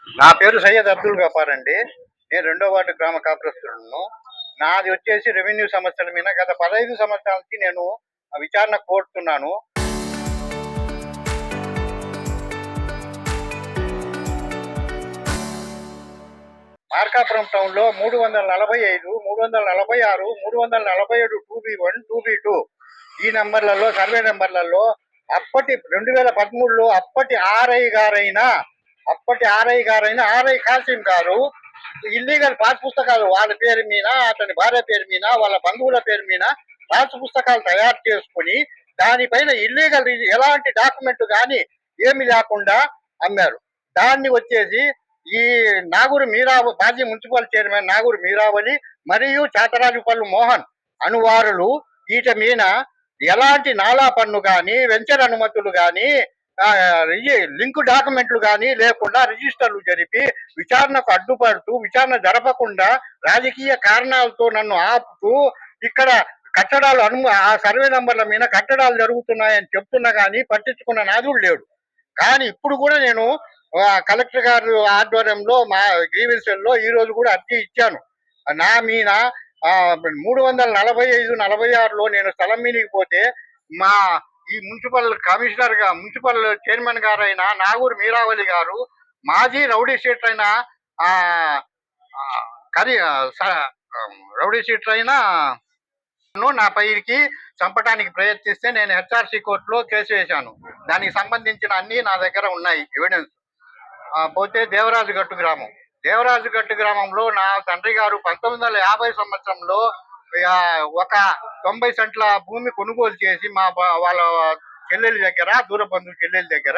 నా పేరు సయ్యద్ అబ్దుల్ గఫార్ అండి. నేను 2వ వార్డు గ్రామ కాపురస్తులను. నాది వచ్చేసి రెవెన్యూ సమస్యల మీద గత 15 సంవత్సరాల నుంచి నేను విచారణ కోరుతున్నాను. మార్కాపురం టౌన్లో 345, 346, 347 2B1, 2B2 ఈ నంబర్లలో సర్వే నంబర్లలో అప్పటి 2013లో అప్పటి ఆర్ఐ గారైన ఆర్ఐ కాసిం గారు ఇల్లీగల్ పాస్ పుస్తకాలు వాళ్ళ పేరు మీద, అతని భార్య పేరు మీద, వాళ్ళ బంధువుల పేరు మీద పాస్ పుస్తకాలు తయారు చేసుకుని దానిపైన ఇల్లీగల్ ఎలాంటి డాక్యుమెంట్ కానీ ఏమి లేకుండా అమ్మారు. దాన్ని వచ్చేసి ఈ నాగూరు మాజీ మున్సిపల్ చైర్మన్ నాగూరు మీరావళి మరియు చాతరాజుపల్లి మోహన్ అనువారులు వీటి మీద ఎలాంటి నాలా పన్ను కానీ, వెంచర్ అనుమతులు కానీ, లింక్ డాక్యుమెంట్లు కానీ లేకుండా రిజిస్టర్లు జరిపి విచారణకు అడ్డుపడుతూ విచారణ జరపకుండా రాజకీయ కారణాలతో నన్ను ఆపుతూ ఇక్కడ కట్టడాలు ఆ సర్వే నంబర్ల మీద కట్టడాలు జరుగుతున్నాయని చెప్తున్నా కానీ పట్టించుకున్న నాదుడు లేడు. కానీ ఇప్పుడు కూడా నేను కలెక్టర్ గారు ఆధ్వర్యంలో మా గ్రీవెన్సీల్లో ఈ రోజు కూడా అర్జీ ఇచ్చాను. నా మీద 345, 46లో నేను స్థలం మీదకి పోతే మా ఈ మున్సిపల్ మున్సిపల్ చైర్మన్ గారైన నాగూరు మీరావళి గారు మాజీ రౌడీ షీటర్ అయిన నా పైకి చంపడానికి ప్రయత్నిస్తే నేను హెచ్ఆర్సీ కోర్టులో కేసు వేశాను. దానికి సంబంధించిన అన్ని నా దగ్గర ఉన్నాయి ఎవిడెన్స్. పోతే దేవరాజుగట్టు గ్రామంలో నా తండ్రి గారు 1950 సంవత్సరంలో ఒక 90 సెంట్ల భూమి కొనుగోలు చేసి వాళ్ళ చెల్లెల దగ్గర, దూర బంధువు చెల్లెల దగ్గర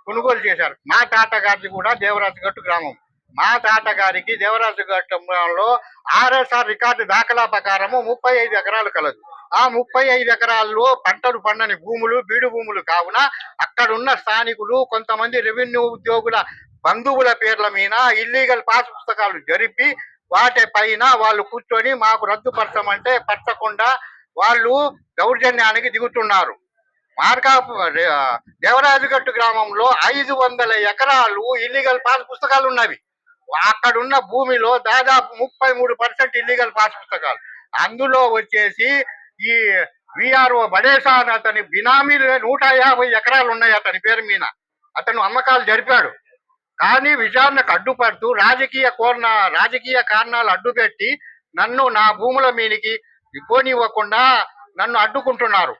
కొనుగోలు చేశారు. మా తాతగారిది కూడా దేవరాజుగట్టు గ్రామం. మా తాతగారికి దేవరాజుగట్టంలో ఆర్ఎస్ఆర్ రికార్డు దాఖలా ప్రకారము 35 ఎకరాలు కలదు. ఆ 35 ఎకరాల్లో పంటలు పండని భూములు, బీడు భూములు కావున అక్కడున్న స్థానికులు కొంతమంది రెవెన్యూ ఉద్యోగుల బంధువుల పేర్ల మీద ఇల్లీగల్ పాస్ పుస్తకాలు జరిపి వాటి పైన వాళ్ళు కూర్చొని మాకు రద్దుపరచమంటే పరచకుండా వాళ్ళు దౌర్జన్యానికి దిగుతున్నారు. దేవరాజుగట్టు గ్రామంలో 500 ఎకరాలు ఇల్లీగల్ పాస్ పుస్తకాలు ఉన్నవి. అక్కడున్న భూమిలో దాదాపు 33% ఇల్లీగల్ పాస్ పుస్తకాలు. అందులో వచ్చేసి ఈ విఆర్ఓ బడేసా అని అతని బినామీలు 150 ఎకరాలు ఉన్నాయి అతని పేరు మీద. అతను అమ్మకాలు జరిపాడు. కానీ విచారణకు అడ్డుపడుతూ రాజకీయ కారణాలు అడ్డుపెట్టి నన్ను నా భూముల మీదకి పోనివ్వకుండా నన్ను అడ్డుకుంటున్నారు.